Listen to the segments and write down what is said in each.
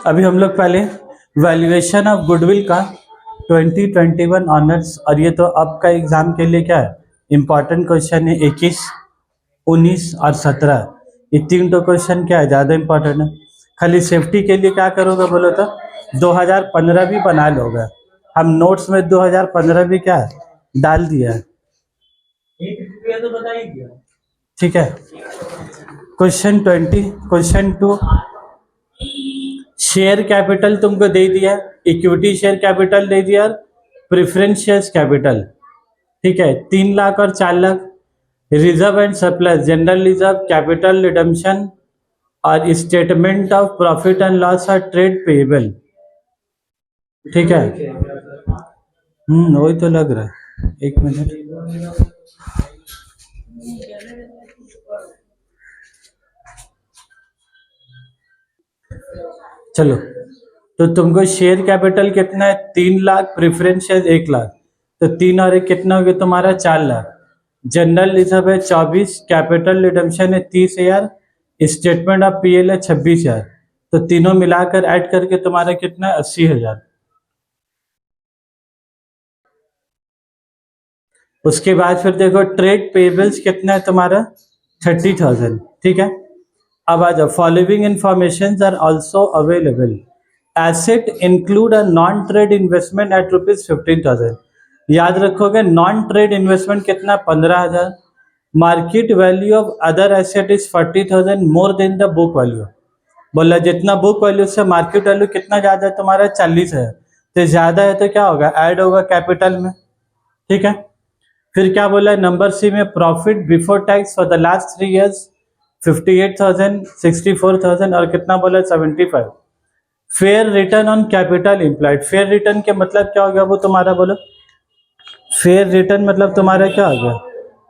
अभी हम लोग पहले वैल्यूएशन ऑफ गुडविल का 2021 ऑनर्स, और ये तो अब का एग्जाम के लिए क्या है इंपॉर्टेंट क्वेश्चन है। 21, 19 और 17 ये 3 तो क्वेश्चन क्या है ज़्यादा इंपॉर्टेंट है। खाली सेफ्टी के लिए क्या करोगे बोलो तो 2015 भी बना लोगे। हम नोट्स में 2015 भी क्या है डाल दिया है, तो बता ही दिया। ठीक है। क्वेश्चन 20, क्वेश्चन 2, शेयर कैपिटल तुमको दे दिया, इक्विटी शेयर कैपिटल दे दिया, प्रेफरेंस शेयर कैपिटल, ठीक है 3 लाख और 4 lakh. Reserve and surplus, general reserve, capital redemption और statement of profit and loss और ट्रेड पेएबल। ठीक है, वही तो लग रहा है। एक मिनट, चलो। तो तुमको शेयर कैपिटल कितना है 3 लाख, प्रेफरेंस शेयर 1 लाख, तो 3 और 1 कितना हो गया तुम्हारा 4 लाख। जनरल रिजर्व है 24, कैपिटल रिडम्पशन है 30,000, स्टेटमेंट ऑफ पीएल है 26,000, तो तीनों मिलाकर ऐड करके तुम्हारा कितना है 80,000। उसके बाद फिर देखो ट्रेड पेबल्स कितना है तुम्हारा 30,000। ठीक है, अब आ जाओ। Following information are also available. Asset include a non trade investment at ₹15,000। याद रखोगे नॉन ट्रेड इन्वेस्टमेंट कितना 15,000। Market value of other asset is 40,000 more than the book value. बोला जितना बुक वैल्यू से मार्केट वैल्यू कितना ज्यादा है तुम्हारा 40,000, तो ज्यादा है तो क्या होगा ऐड होगा कैपिटल में। ठीक है, फिर क्या बोला है नंबर सी में, profit before tax for the last 3 years 58,000, 64,000 और कितना बोला 75। Fair return on capital implied, fair return के मतलब क्या हो गया वो तुम्हारा बोलो। फेयर रिटर्न मतलब तुम्हारा क्या हो गया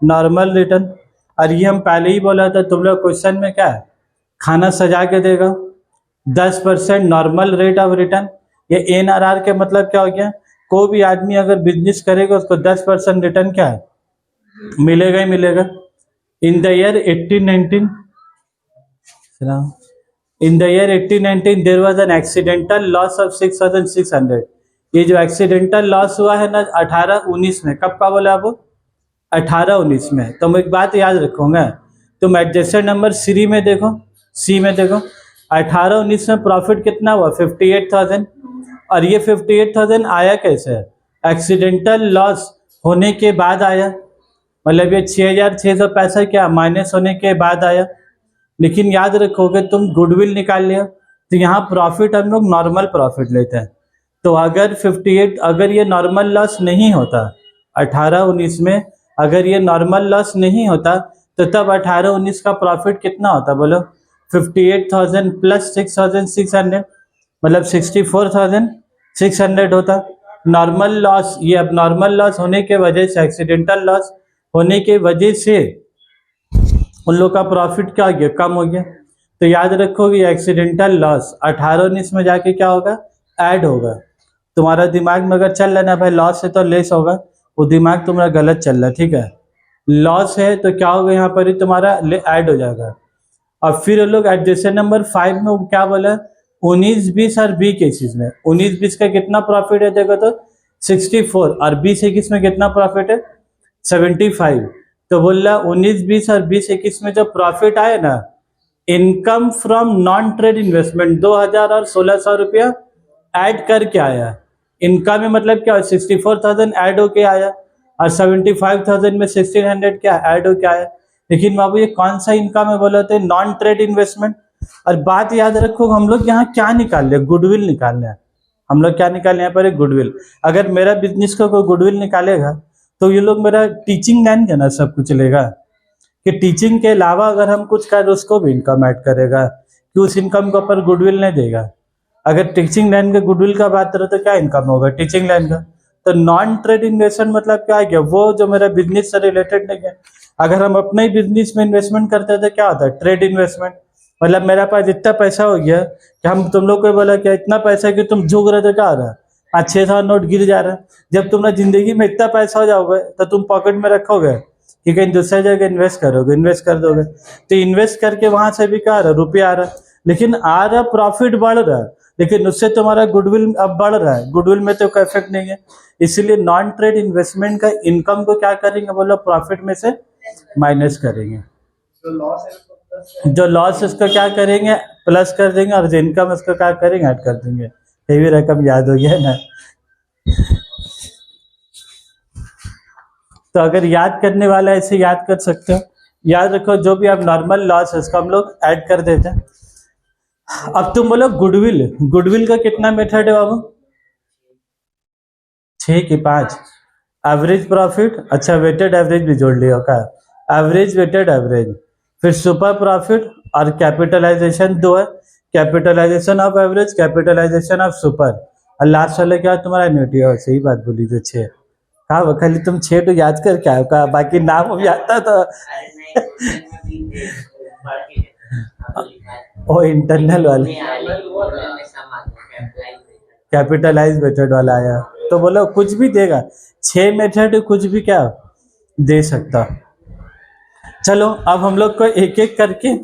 नॉर्मल रिटर्न। और ये हम पहले ही बोला था तुम लोग क्वेश्चन में क्या है खाना सजा के देगा 10% नॉर्मल रेट ऑफ रिटर्न। ये एनआरआर के मतलब क्या हो गया, कोई भी आदमी अगर बिजनेस करेगा उसको 10% रिटर्न क्या है मिलेगा ही मिलेगा। In the year 1819 there was an accidental loss of 6,600। ये जो एक्सीडेंटल लॉस हुआ है ना 18-19 में, कब का बोला वो 18-19 में। तुम एक बात याद रखोगे, तुम एडजस्टेड नंबर सी में देखो, 18-19 में प्रॉफिट कितना हुआ 58,000। और ये 58,000 आया कैसे, एक्सीडेंटल लॉस होने के बाद आया, मतलब ये 6,600 पैसा क्या माइनस होने के बाद आया। लेकिन याद रखोगे तुम गुडविल निकाल लिया तो यहाँ प्रॉफिट हम लोग नॉर्मल प्रॉफिट लेते हैं। तो अगर 58 अगर ये नॉर्मल लॉस नहीं होता 18-19 में, अगर ये नॉर्मल लॉस नहीं होता तो तब 18-19 का प्रॉफिट कितना होता बोलो 58,000 प्लस 6,600 मतलब 64,600 होता। नॉर्मल लॉस, ये अब नॉर्मल लॉस होने के वजह से, एक्सीडेंटल लॉस होने के वजह से उन लोग का प्रॉफिट क्या हो गया कम हो गया। तो याद रखोगे एक्सीडेंटल लॉस 18-19 में जाके क्या होगा ऐड होगा। तुम्हारा दिमाग में अगर चल रहा ना भाई लॉस है तो लेस होगा, वो दिमाग तुम्हारा गलत चल रहा है। ठीक है, लॉस है तो क्या होगा यहाँ पर ही तुम्हारा ऐड हो जाएगा। और फिर लोग एडजस्टेड नंबर 5 में क्या बोला 19-20 और बी केसेस में 19-20 का कितना प्रॉफिट है देखो तो 64 और 20-21 में कितना प्रॉफिट है 75। तो बोल रहा 19-20 और 20-21 में जो प्रॉफिट आया ना income from non trade investment 2,000 और 1,600 रुपया ऐड करके आया। इनकम में मतलब क्या 64,000 ऐड होके आया और 75,000 में 1,600 क्या ऐड होके आया। लेकिन बाबू ये कौन सा इनकम है बोले थे नॉन ट्रेड इन्वेस्टमेंट। और बात याद रखो हम लोग यहाँ क्या निकाल रहे गुडविल निकाल रहे हैं। हम लोग क्या निकाल यहाँ पर गुडविल। अगर मेरा बिजनेस का कोई गुडविल निकालेगा तो ये लोग मेरा टीचिंग लाइन का ना सब कुछ लेगा कि टीचिंग के अलावा अगर हम कुछ कर उसको भी इनकम ऐड करेगा कि उस इनकम के ऊपर गुडविल नहीं देगा। अगर टीचिंग लाइन के गुडविल का बात करें तो क्या इनकम होगा टीचिंग लाइन का। तो नॉन ट्रेड इन्वेस्टमेंट मतलब क्या है वो जो मेरा बिजनेस से रिलेटेड नहीं है। अगर हम अपने ही बिजनेस में इन्वेस्टमेंट करते हैं तो क्या होता है ट्रेड इन्वेस्टमेंट। मतलब मेरा पास इतना पैसा हो गया कि हम तुम लोग को बोला कि इतना पैसा कि तुम झुक रहे तो क्या हो रहा है 5-6 नोट गिर जा रहा है। जब तुम्हारा जिंदगी में इतना पैसा हो जाओगे तो तुम पॉकेट में रखोगे कि कहीं दूसरे जगह इन्वेस्ट करोगे, इन्वेस्ट कर दोगे। तो इन्वेस्ट करके वहां से भी क्या आ रहा है रुपया आ रहा है, लेकिन आ रहा प्रॉफिट बढ़ रहा है लेकिन उससे तुम्हारा गुडविल अब बढ़ रहा है, गुडविल में तो कोई इफेक्ट नहीं है, इसीलिए नॉन ट्रेड इन्वेस्टमेंट का इनकम को क्या करेंगे बोलो, प्रॉफिट में से माइनस करेंगे। जो लॉस इसको क्या करेंगे, प्लस कर देंगे, और जो इनकम इसको क्या करेंगे, ऐड कर देंगे। हेवी रकम याद हो गया ना। तो अगर याद करने वाला है ऐसे याद कर सकते हो। याद रखो जो भी आप नॉर्मल लॉस है उसको हम लोग ऐड कर देते हैं। अब तुम बोलो गुडविल, गुडविल का कितना मेथड है बाबू, 6 की 5। एवरेज प्रॉफिट, अच्छा वेटेड एवरेज भी जोड़ लिया का, एवरेज वेटेड एवरेज, फिर सुपर प्रॉफिट और कैपिटलाइजेशन 2 है, capitalisation of average, capitalisation of super, और लास्ट वाले क्या तुम्हारा एन्युटी है। सही बात बोली तो 6। हाँ खाली तुम 6 तो याद कर क्या कहा, बाकी नाम भी आता तो वो इंटरनल वाले कैपिटलाइज मेथड वाला आया तो बोलो कुछ भी देगा, 6 मेथड कुछ भी क्या दे सकता। चलो अब हम लोग को एक एक करके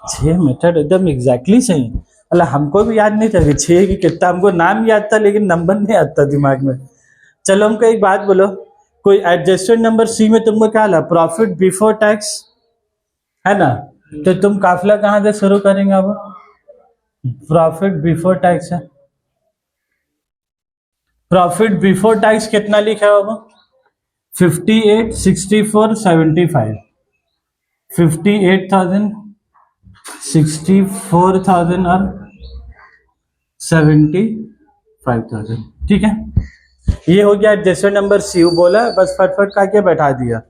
6 मेथड एकदम एग्जैक्टली सही, अल्लाह हमको भी याद नहीं था कि 6 की कितना, हमको नाम याद था लेकिन नंबर नहीं आता दिमाग में। चलो हमको एक बात बोलो, कोई एडजस्टेड नंबर सी में तुमको क्या ला, प्रॉफिट बिफोर टैक्स है ना, तो तुम काफिला कहाँ से शुरू करेंगे, अब प्रॉफिट बिफोर टैक्स है। प्रॉफिट बिफोर टैक्स कितना लिखा है अब, 58, 64, 75, 58,000, 64,000 और 75,000। ठीक है, ये हो गया एडजस्टेड नंबर सी, बोला बस फटफट का के बैठा दिया।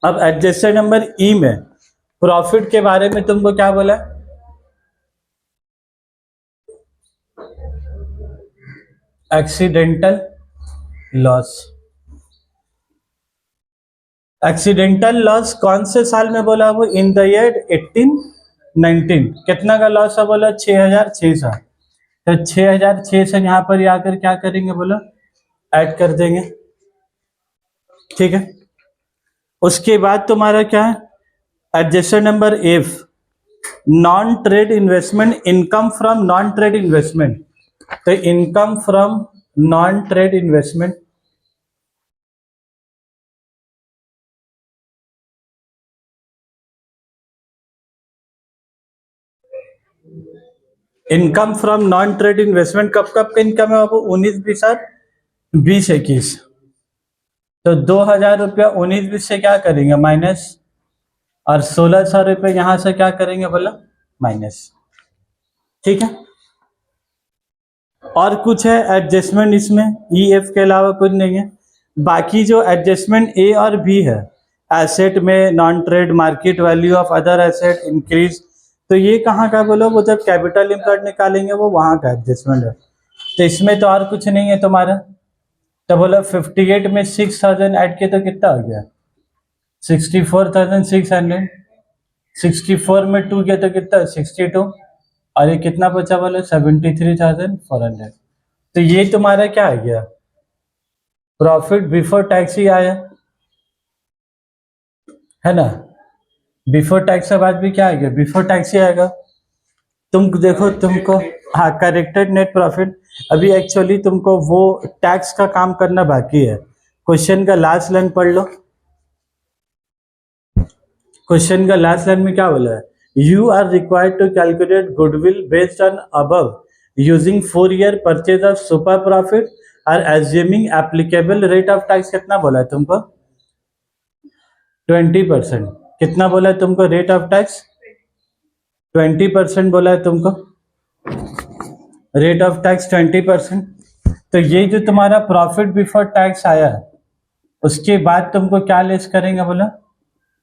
अब एडजस्टेड नंबर ई में प्रॉफिट के बारे में तुमको क्या बोला, एक्सीडेंटल लॉस। एक्सीडेंटल लॉस कौन से साल में बोला, वो इन द ईयर 1819। कितना का लॉस है बोला, 6,600। तो 6,600 से यहाँ पर आकर क्या करेंगे बोलो, ऐड कर देंगे। ठीक है, उसके बाद तुम्हारा क्या है, adjusted number F, non trade investment, income from non trade investment. तो income from non trade investment, income from non trade investment कब कब का इनकम है आपको, 19, 20 और 20, 21। तो 2,000 रुपया 19, 20 से क्या करेंगे माइनस, और 1,600 रुपये यहां से क्या करेंगे बोला, माइनस। ठीक है, और कुछ है एडजस्टमेंट इसमें, ई एफ के अलावा कुछ नहीं है। बाकी जो एडजस्टमेंट ए और बी है, एसेट में non trade market value of other asset increase, तो ये कहाँ का बोलो, वो जब कैपिटल इम्पॉर्ट निकालेंगे वो वहां का एडजस्टमेंट है। तो इसमें तो और कुछ नहीं है तुम्हारा। तो बोलो 58 में 6,000 ऐड किए तो कितना हो गया, 64,600। 64 में 2 किया तो कितना, 62, और ये कितना बचा बोलो, 73,400। तो ये तुम्हारा क्या आ गया, प्रॉफिट बिफोर टैक्स ही आया है ना। बिफोर टैक्स के बाद भी क्या आएगा, बिफोर टैक्स ही आएगा। तुम देखो तुमको, हाँ करेक्टेड नेट प्रॉफिट। अभी एक्चुअली तुमको वो टैक्स का काम करना बाकी है। क्वेश्चन का लास्ट लाइन पढ़ लो, क्वेश्चन का लास्ट लाइन में क्या बोला है, you are required to calculate goodwill based on above using 4 year purchase of super profit और assuming applicable rate of tax. कितना बोला है तुमको, 20%। कितना बोला है तुमको रेट ऑफ टैक्स, 20% बोला है तुमको, रेट ऑफ टैक्स 20%। तो ये जो तुम्हारा प्रॉफिट बिफोर टैक्स आया है, उसके बाद तुमको क्या लेस करेंगे बोला,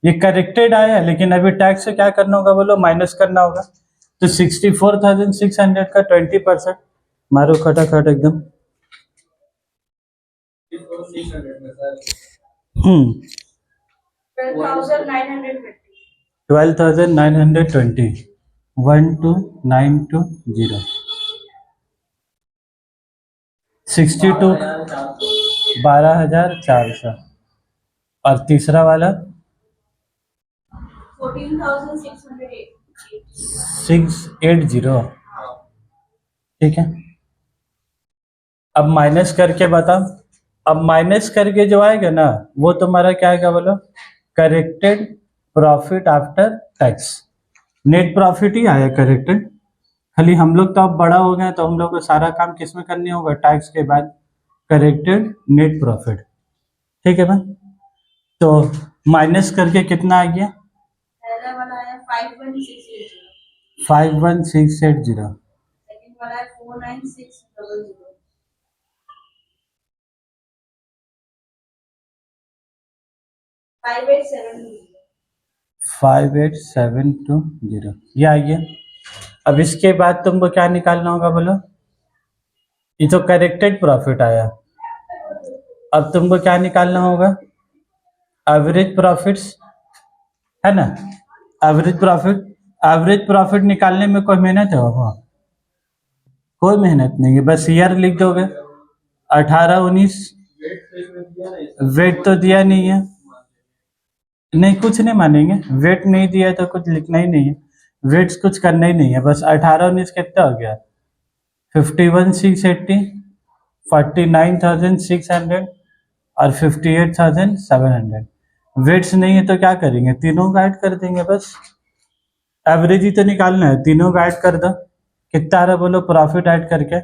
ये करेक्टेड आया है लेकिन अभी टैक्स से क्या करना होगा बोलो, माइनस करना होगा। तो 64,600 का 20%, मारो खटाखट एकदम। 12,920, 12,920, 62, 12,400, और तीसरा वाला 680, ठीक है, अब माइनस करके बताओ। अब माइनस करके जो आएगा ना वो तुम्हारा क्या आएगा बोलो, corrected profit after tax. Net profit ही आया करेक्टेड, खाली हम लोग तो अब बड़ा हो गए तो हम लोग को सारा काम किस में करनी होगा, टैक्स के बाद करेक्टेड नेट प्रॉफिट। ठीक है भाई, तो माइनस करके कितना आ गया, पहला वाला आया 51680, 51680, सेकंड वाला है 49600, 5870, 58720, ये आ गया। अब इसके बाद तुमको क्या निकालना होगा बोलो, ये तो करेक्टेड प्रॉफिट आया, अब तुमको क्या निकालना होगा, एवरेज प्रॉफिट्स, है ना। एवरेज प्रॉफिट, एवरेज प्रॉफिट निकालने में कोई मेहनत है बाबा, कोई मेहनत नहीं है, बस ईयर लिख दोगे 18 19, वेट तो दिया नहीं है, नहीं कुछ नहीं मानेंगे, वेट नहीं दिया है तो कुछ लिखना ही नहीं है, वेट्स कुछ करना ही नहीं है, बस 18 19 कितना हो गया, 51,680, 49,600 और 58,700। वेट्स नहीं है तो क्या करेंगे, तीनों का ऐड कर देंगे, बस एवरेज ही तो निकालना है, तीनों का ऐड कर दो, कितना आ रहा बोलो प्रॉफिट ऐड करके,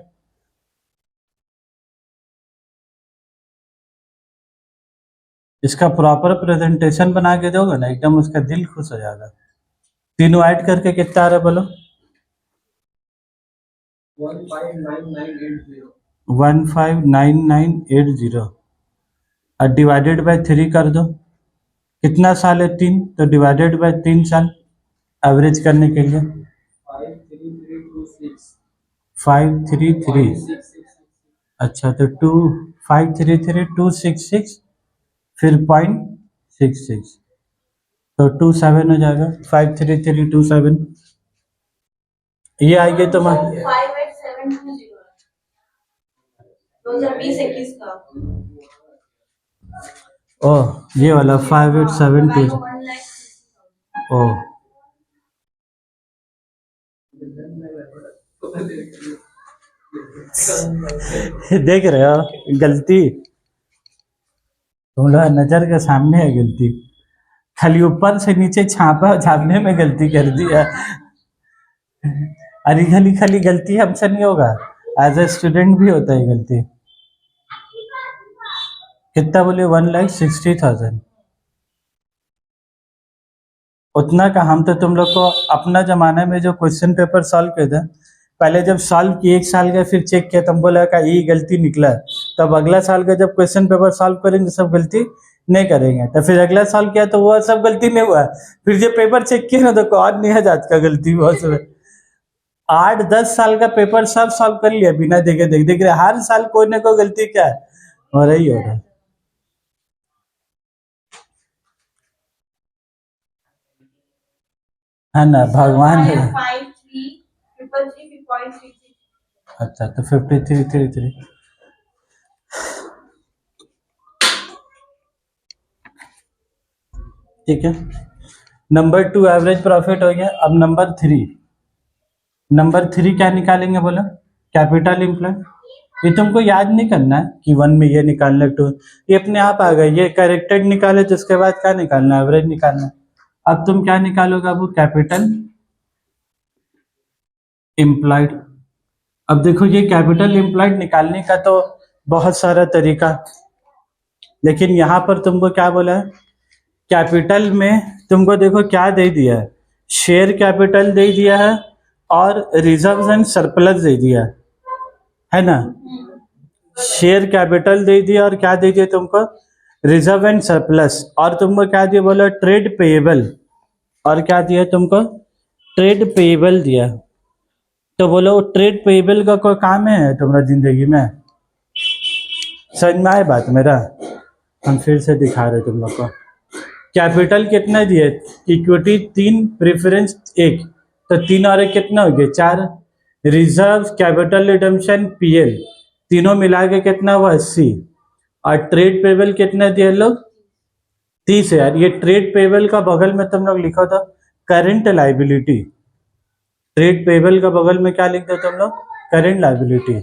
इसका प्रॉपर प्रेजेंटेशन बना के दोगे ना एकदम उसका दिल खुश हो जाएगा। तीनों ऐड करके कितना आ रहा बोलो, 159980 और डिवाइडेड बाय 3 कर दो, कितना साल है 3, तो डिवाइडेड बाय 3 साल एवरेज करने के लिए 533, अच्छा तो 533,266 फिर 0.66 तो 27 हो जाएगा, 53327, ये आएगी तुम्हारे 58720, 2020-21 का। ओ ये वाला 5872, 1,60,000। ओ देख रहे हो गलती, तुम लोग नजर के सामने है गलती, खाली ऊपर से नीचे छापा छापने में गलती कर दिया। अरे खाली खाली गलती हमसे नहीं होगा, एज ए स्टूडेंट भी होता है गलती। कितना बोले, 1,60,000, उतना का हम तो तुम लोग को अपना जमाने में जो क्वेश्चन पेपर सॉल्व किए थे, पहले जब सॉल्व किए 1 साल का फिर चेक किया, तुम बोला का ये गलती निकला, तब अगला साल का जब क्वेश्चन पेपर सॉल्व करेंगे सब गलती नहीं करेंगे, तो फिर अगला साल किया तो वो सब गलती नहीं हुआ, फिर जब पेपर चेक किया ना तो कौन नहीं है जात का गलती हुआ सब। 8 10 साल का पेपर सब सॉल्व कर लिया बिना देखे देख रहे, हर साल कोई ना कोई गलती क्या है हो रही हो रहा है ना, भगवान है। 5333, अच्छा तो 5333, ठीक है। नंबर 2 एवरेज प्रॉफिट हो गया, अब नंबर 3 क्या निकालेंगे बोला, कैपिटल इम्प्लॉय। ये तुमको याद नहीं करना है कि 1 में ये निकालना, 2 ये अपने आप आ गए, ये करेक्टेड निकाले तो उसके बाद क्या निकालना, एवरेज निकालना। अब तुम क्या निकालोगे, अब कैपिटल इम्प्लॉयड। अब देखो ये कैपिटल इम्प्लॉयड निकालने का तो बहुत सारा तरीका, लेकिन यहाँ पर तुमको क्या बोला है, कैपिटल में तुमको देखो क्या दे दिया है, शेयर कैपिटल दे दिया है और रिजर्व एंड सरप्लस दे दिया है ना। शेयर कैपिटल दे दिया और क्या दे दिया तुमको, रिजर्व एंड सरप्लस, और तुमको क्या दिया बोला, ट्रेड पेएबल, और क्या दिया तुमको, ट्रेड पेएबल दिया। तो बोलो ट्रेड पेएबल का कोई काम है तुम्हारा जिंदगी में, समझ में आए बात मेरा, हम फिर से दिखा रहे तुम लोग को। कैपिटल कितना दिए, इक्विटी 3, प्रेफरेंस 1, तो 3 और 1 कितना हो गया 4, रिजर्व कैपिटल रिडम्पशन पीएल तीनों मिला के कितना हुआ 80, और ट्रेड पेबल कितना दिया लोग 30 है यार। ये ट्रेड पेबल का बगल में तुम लोग लिखो था करंट लाइबिलिटी, ट्रेड पेबल का बगल में क्या लिख दो तुम लोग करेंट लायबिलिटी,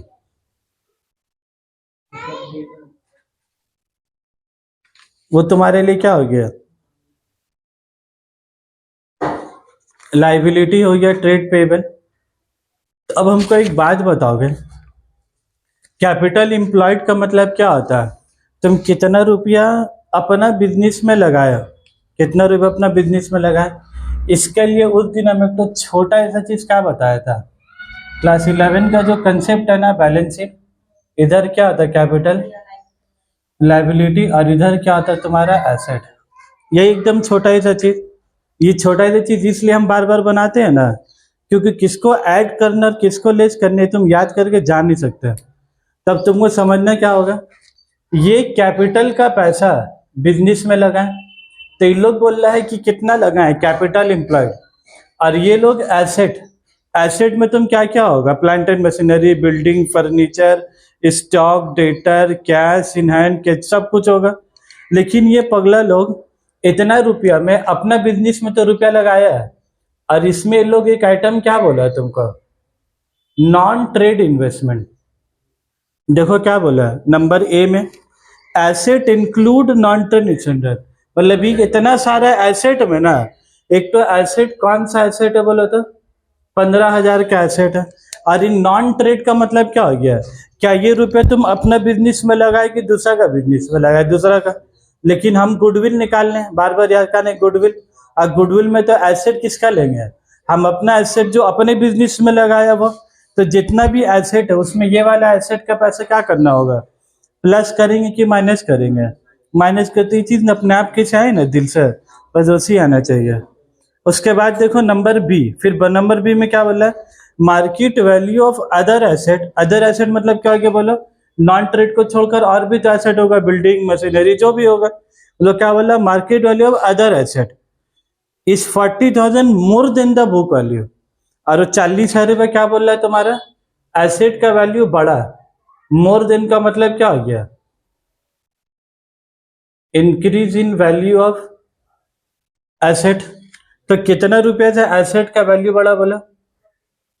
वो तुम्हारे लिए क्या हो गया, लायबिलिटी हो गया, ट्रेड पेबल। तो अब हमको एक बात बताओगे, कैपिटल एम्प्लॉयड का मतलब क्या होता है, तुम कितना रुपया अपना बिजनेस में लगाया, कितना रुपया अपना बिजनेस में लगाया। इसके लिए उस दिन हमें तो छोटा ऐसा चीज क्या बताया था, क्लास 11 का जो कंसेप्ट है ना बैलेंस शीट, इधर क्या होता है कैपिटल लायबिलिटी और इधर क्या होता है तुम्हारा एसेट। ये एकदम छोटा ही सा चीज, ये छोटा ही सा चीज इसलिए हम बार बार बनाते हैं ना, क्योंकि किसको ऐड करना और किसको लेस करने तुम याद करके जान नहीं सकते। तब तुमको समझना क्या होगा, ये कैपिटल का पैसा बिजनेस में लगाएं, तो ये लोग बोल रहा है कि कितना लगाएं कैपिटल एम्प्लॉयड, और ये लोग एसेट, एसेट में तुम क्या क्या होगा, plant and machinery, building, furniture, stock, debtor, cash in hand, cash, सब कुछ होगा। लेकिन ये पगला लोग इतना रुपया में अपना बिजनेस में तो रुपया लगाया है, और इसमें ये लोग एक आइटम क्या बोला है तुमको, नॉन ट्रेड इन्वेस्टमेंट। देखो क्या बोला है नंबर ए में, asset include non trade investment, मतलब ये इतना सारा एसेट में ना, एक तो एसेट कौन सा एसेट है बोलो तो 15,000 का एसेट है, और इन नॉन ट्रेड का मतलब क्या हो गया, क्या ये रुपया तुम अपना बिजनेस में लगाए कि दूसरा का बिजनेस में लगाए, दूसरा का। लेकिन हम गुडविल निकाल लें, बार बार याद करने गुडविल, और गुडविल में तो एसेट किसका लेंगे, हम अपना एसेट जो अपने बिजनेस में लगाया वो, तो जितना भी एसेट है उसमें ये वाला एसेट का पैसा क्या करना होगा, प्लस करेंगे कि माइनस करेंगे, माइनस करते ही चीज अपने आप कैसे आए ना दिल से, बस उसी आना चाहिए। उसके बाद देखो नंबर बी, फिर नंबर बी में क्या बोला है, market value of other asset, other asset मतलब क्या हो गया बोलो, नॉन ट्रेड को छोड़कर और भी तो एसेट होगा, बिल्डिंग, मशीनरी, जो भी होगा, बोलो क्या बोला, market value of other asset is 40,000 more than the book value, और 40,000 रुपये क्या बोल रहा है तुम्हारा, एसेट का वैल्यू बढ़ा, मोर देन का मतलब क्या हो गया, increase in value of asset. तो कितना रुपया से एसेट का वैल्यू बढ़ा बोला,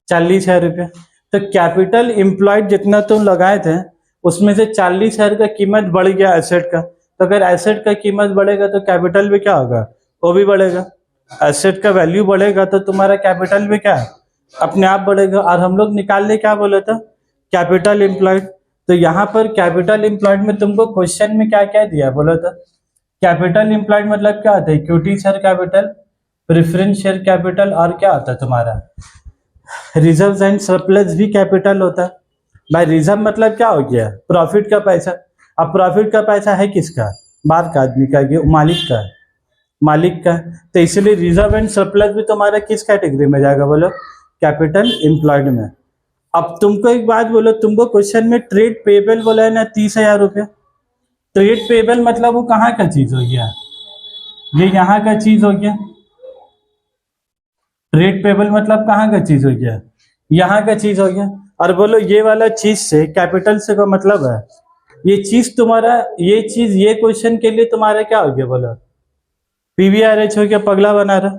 40,000 रुपया। तो कैपिटल एम्प्लॉयड जितना तुम लगाए थे उसमें से 40,000 का कीमत बढ़ गया एसेट का, तो अगर एसेट का कीमत बढ़ेगा तो कैपिटल भी क्या होगा, वो भी बढ़ेगा। एसेट का वैल्यू बढ़ेगा तो तुम्हारा कैपिटल भी क्या है, अपने आप बढ़ेगा। और हम लोग निकालने क्या बोला था, कैपिटल एम्प्लॉयड। तो यहाँ पर कैपिटल एम्प्लॉयड में तुमको क्वेश्चन में क्या क्या दिया बोला था, कैपिटल एम्प्लॉयड मतलब क्या होता है, equity share capital, preference share capital, और क्या होता है तुम्हारा रिजर्व एंड सरप्लस भी कैपिटल होता है। भाई रिजर्व मतलब क्या हो गया, प्रॉफिट का पैसा। अब प्रॉफिट का पैसा है किसका, बाहर का आदमी का, ये मालिक का, मालिक का। तो इसलिए रिजर्व एंड सरप्लस भी तुम्हारा किस कैटेगरी में जाएगा बोलो, कैपिटल एम्प्लॉयड में। अब तुमको एक बात बोलो, तुमको क्वेश्चन में ट्रेड पेबल बोला है ना 30,000 रुपया, ट्रेड पेबल मतलब वो कहाँ का चीज हो गया, ये यहाँ का चीज हो गया। ट्रेड पेबल मतलब कहाँ का चीज हो गया, यहाँ का चीज हो गया। और बोलो ये वाला चीज से कैपिटल से का मतलब है, ये चीज तुम्हारा, ये चीज, ये क्वेश्चन के लिए तुम्हारा क्या हो गया बोलो, पीवीआरएच हो गया, पगला बना रहा।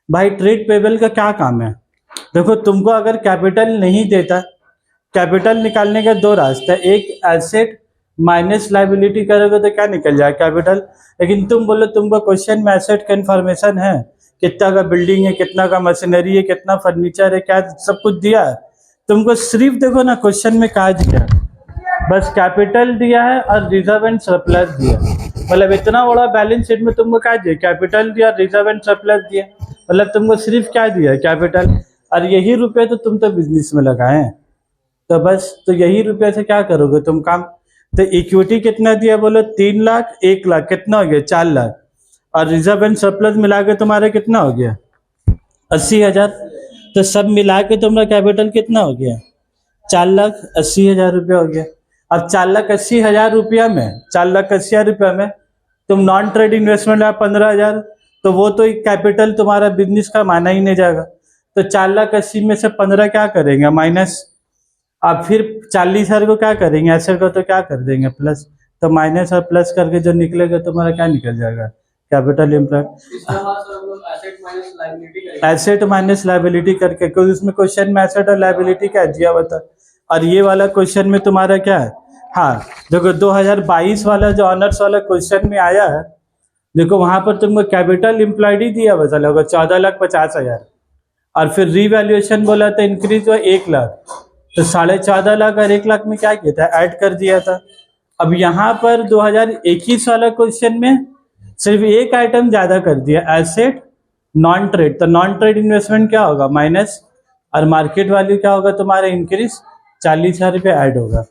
भाई ट्रेड पेबल का क्या काम है, देखो तुमको अगर कैपिटल नहीं देता, कैपिटल निकालने का दो रास्ता, एक एसेट माइनस लाइबिलिटी करोगे तो क्या निकल जाए, कैपिटल। लेकिन तुम बोलो तुमको क्वेश्चन में एसेट का इन्फॉर्मेशन है, कितना का बिल्डिंग है, कितना का मशीनरी है, कितना फर्नीचर है, क्या सब कुछ दिया है, तुमको सिर्फ देखो ना क्वेश्चन में कहा दिया, बस कैपिटल दिया है और रिजर्व एंड सरप्लस दिया। मतलब इतना बड़ा बैलेंस शीट में तुमको क्या दिया, कैपिटल दिया, रिजर्व एंड सरप्लस दिया, मतलब तुमको सिर्फ क्या दिया है, कैपिटल। और यही रुपये तो तुम तो बिजनेस में लगाए हैं, तो बस तो यही रुपये से क्या करोगे तुम काम। तो इक्विटी कितना दिया बोलो, 3 लाख, 1 लाख, कितना हो गया 4 लाख, और रिजर्व एंड सरप्लस मिला के तुम्हारा कितना हो गया 80,000। तो सब मिला के तुम्हारा कैपिटल कितना हो गया 4,80,000 रुपया हो गया। अब 4,80,000 रुपया में, 4,80,000 रुपया में तुम नॉन ट्रेड इन्वेस्टमेंट है 15,000, तो वो तो एक कैपिटल तुम्हारा बिजनेस का माना ही नहीं जाएगा। तो 4,80,000 में से 15 क्या करेंगे माइनस, अब फिर 40,000 को क्या करेंगे, एसेट को तो क्या कर देंगे प्लस, तो माइनस और प्लस करके जो निकलेगा तुम्हारा क्या निकल जाएगा, capital impact. Asset minus liability करके, क्योंकि उसमें क्वेश्चन में एसेट और लाइबिलिटी क्या दिया हुआ था, और ये वाला क्वेश्चन में तुम्हारा क्या है, हाँ देखो 2022 वाला जो ऑनर्स वाला क्वेश्चन में आया है, देखो वहां पर तुमको कैपिटल इम्प्लॉयड ही दिया बचा होगा 14,50,000, और फिर रीवैल्यूएशन बोला था इंक्रीज हुआ 1,00,000, तो 14.5 लाख और 1,00,000 में क्या किया था, ऐड कर दिया था। अब यहाँ पर 2021 वाला क्वेश्चन में सिर्फ एक आइटम ज्यादा कर दिया, एसेट नॉन ट्रेड, तो नॉन ट्रेड इन्वेस्टमेंट क्या होगा माइनस, और मार्केट वैल्यू क्या होगा तुम्हारा इंक्रीज, 40,000 रुपये ऐड होगा।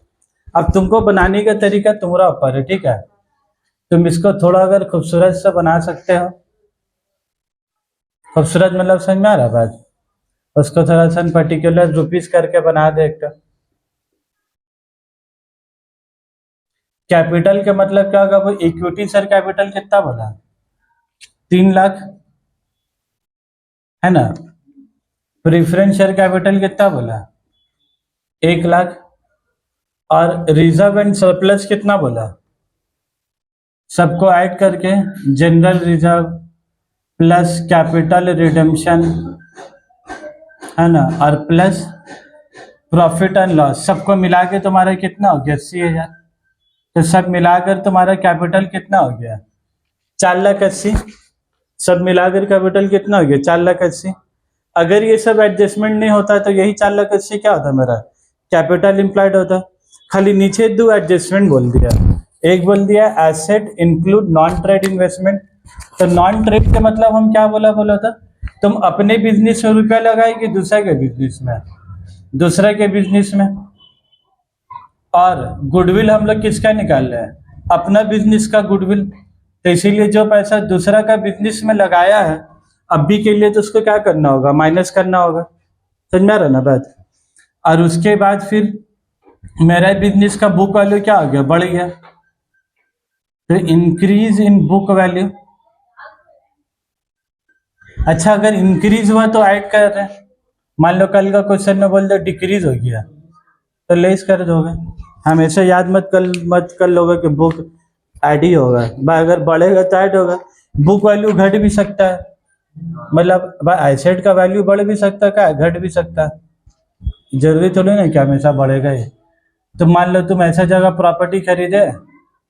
अब तुमको बनाने का तरीका तुम्हारा ऊपर है, ठीक है, तुम इसको थोड़ा अगर खूबसूरत सा बना सकते हो, खूबसूरत मतलब समझ में आ रहा बात, उसको थोड़ा सा पर्टिकुलर रुपीस करके बना दे एक। कैपिटल के मतलब क्या होगा, वो इक्विटी शेयर कैपिटल कितना बोला, 3,00,000 है ना, प्रेफरेंस शेयर कैपिटल कितना बोला, 1,00,000, और रिजर्व एंड सरप्लस कितना बोला, सबको ऐड करके general reserve plus capital redemption है ना, और प्लस प्रॉफिट एंड लॉस, सबको मिला के तुम्हारा कितना हो गया, 80,000। तो सब मिलाकर तुम्हारा कैपिटल कितना हो गया, 4,80,000। सब मिलाकर कैपिटल कितना हो गया, 4,80,000। अगर ये सब एडजस्टमेंट नहीं होता तो यही 4,80,000 क्या होता मेरा, कैपिटल इम्प्लॉयड होता। खाली नीचे दो एडजस्टमेंट बोल दिया, एक बोल दिया asset include non trade investment, तो नॉन ट्रेड का मतलब हम क्या बोला था, तुम अपने बिजनेस में रुपया लगाएगी दूसरे के बिजनेस में, दूसरे के बिजनेस में। और गुडविल हम लोग किसका निकाल रहे हैं, अपना बिजनेस का गुडविल, तो इसीलिए जो पैसा दूसरा का बिजनेस में लगाया है अभी के लिए, तो उसको क्या करना होगा, माइनस करना होगा, समझ में आ रहा ना बात। और उसके बाद फिर मेरा बिजनेस का बुक वैल्यू क्या हो गया, बढ़ गया, तो इंक्रीज इन बुक वैल्यू। अच्छा अगर इंक्रीज हुआ तो ऐड कर रहे हैं, मान लो कल का क्वेश्चन में बोल दो डिक्रीज हो गया तो लेस कर दोगे, हमेशा याद मत कर लोगे कि बुक ऐड ही होगा, अगर बढ़ेगा तो ऐड होगा। बुक वैल्यू घट भी सकता है, मतलब एसेट का वैल्यू बढ़ भी सकता है, क्या घट भी सकता है, जरूरी थोड़ी ना कि हमेशा बढ़ेगा ही। तो मान लो तुम ऐसा जगह प्रॉपर्टी खरीदे,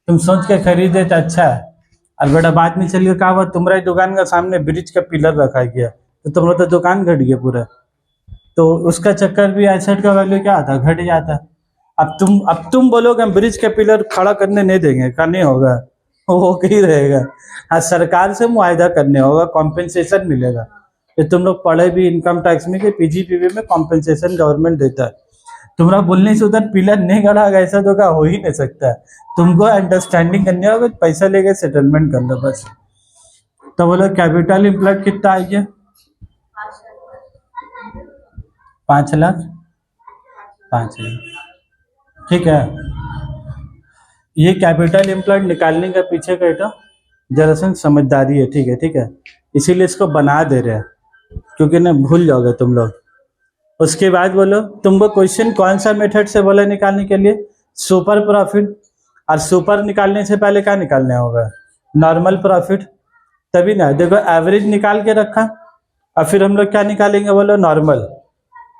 तुम सोच के खरीदे तो अच्छा है, और बेटा बाद में चलिए कहा हुआ तुम्हारी दुकान का सामने ब्रिज का पिलर रखा गया, तो तुम्हारा तो दुकान घट गया पूरा, तो उसका चक्कर भी एसेट का वैल्यू क्या आता, घट जाता। अब तुम बोलोगे हम ब्रिज का पिलर खड़ा करने नहीं देंगे, का नहीं होगा, वो ही रहेगा। हाँ सरकार से मुआयदा करने होगा, कॉम्पेंसेशन मिलेगा। ये तुम लोग पढ़े भी इनकम टैक्स में कि पीजीपीवी में कॉम्पेंसेशन गवर्नमेंट देता है। तुम्हारा बोलने से उधर पिलर नहीं गड़ा होगा ऐसा तो क्या हो ही नहीं सकता है, तुमको अंडरस्टैंडिंग करने होगा, पैसा लेके सेटलमेंट कर लो बस। तो बोलो कैपिटल इम्प्लॉयड कितना आ गया, 5,00,000, 5,00,000, ठीक है। ये कैपिटल इम्प्लॉयड निकालने का पीछे का तो दरअसल समझदारी है, ठीक है, इसीलिए इसको बना दे रहे हैं, क्योंकि ना भूल जाओगे तुम लोग। उसके बाद बोलो तुमको क्वेश्चन कौन सा मेथड से बोला निकालने के लिए, सुपर प्रॉफिट, और सुपर निकालने से पहले क्या निकालना होगा, नॉर्मल प्रॉफिट, तभी ना। देखो एवरेज निकाल के रखा, और फिर हम लोग क्या निकालेंगे बोलो, नॉर्मल,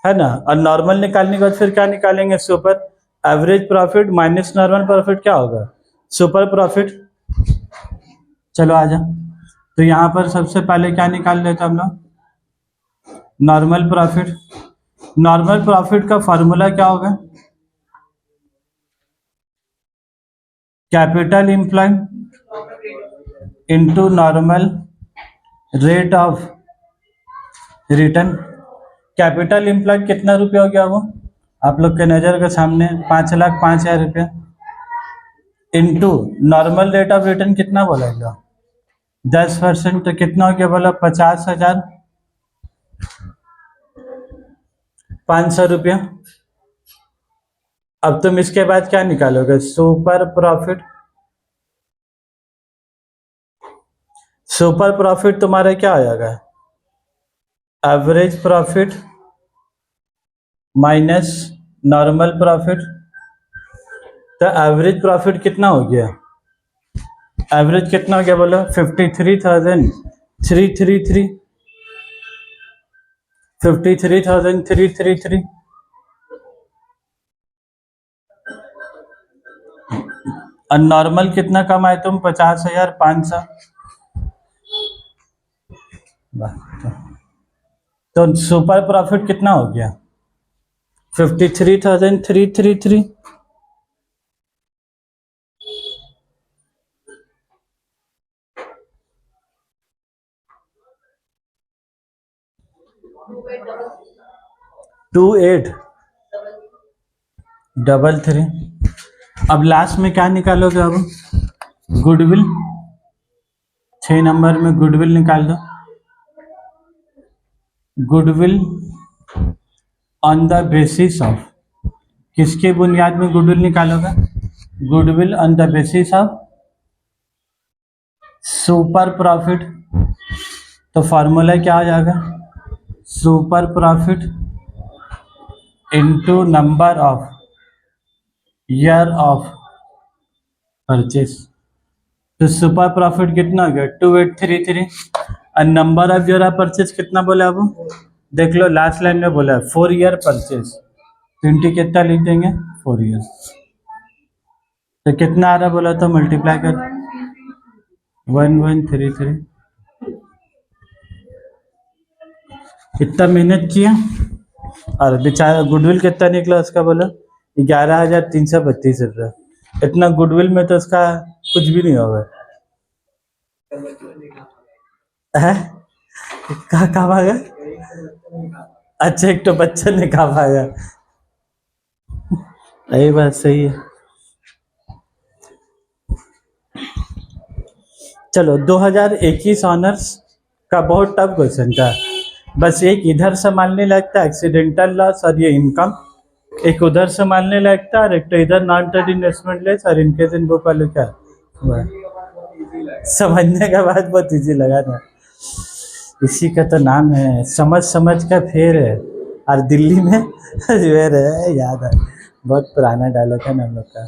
है ना, और नॉर्मल निकालने के बाद फिर क्या निकालेंगे, super. Average profit minus normal profit क्या होगा, सुपर प्रॉफिट। चलो आ जाओ, तो यहाँ पर सबसे पहले क्या निकाल लेते हम लोग, नॉर्मल प्रॉफिट। नॉर्मल प्रॉफिट का फॉर्मूला क्या होगा, capital employed into normal rate of return. Capital employed कितना रुपया हो गया, वो आप लोग के नजर के सामने 5,05,000 रुपया, into normal rate of return कितना बोला गया, 10%, तो कितना हो गया बोला, 50,500 रुपया। अब तुम इसके बाद क्या निकालोगे, सुपर प्रॉफिट। सुपर प्रॉफिट तुम्हारा क्या हो जाएगा, average profit minus normal profit. तो एवरेज प्रॉफिट कितना हो गया, एवरेज कितना हो गया बोलो, 53,333, 53,333। और नॉर्मल कितना कमाए तुम? 50,500। तो सुपर प्रॉफिट कितना हो गया? 53,333। Two eight double three. अब लास्ट में क्या निकालोगे? अब गुडविल, 6 नंबर में गुडविल निकाल दो। Goodwill on the basis of, किसके बुनियाद में गुडविल निकालोगे? Goodwill on the basis of super profit. तो फॉर्मूला क्या आ जाएगा? Super profit into number of year of purchase. तो सुपर प्रॉफिट कितना हो गया? 2833। और number of year of purchase कितना बोला? अब देख लो, लास्ट लाइन में बोला 4 ईयर परचेस। 20 कितना लिख देंगे? 4 ईयर। तो कितना आ रहा बोला? तो मल्टीप्लाई कर 1133। इतना मेहनत किया और बेचारा गुडविल कितना निकला उसका? बोला 11,332 रुपये। इतना गुडविल में तो उसका कुछ भी नहीं होगा। है कहाँ भागा? अच्छा, एक तो बच्चा ने कहा भागा। यही बात सही है। चलो, 2021 ऑनर्स का बहुत टफ क्वेश्चन था। बस एक इधर संभालने लगता है एक्सीडेंटल लॉस और ये इनकम, एक उधर संभालने लगता है और एक तो इधर नॉन ट्रेड इन्वेस्टमेंट लेस और इनकेस इन बुक वाले क्या समझने के बाद बहुत इजी लगा ना। इसी का तो नाम है समझ समझ का फेर है, और दिल्ली में फेर है। याद है, बहुत पुराना डायलॉग है ना हम लोग का।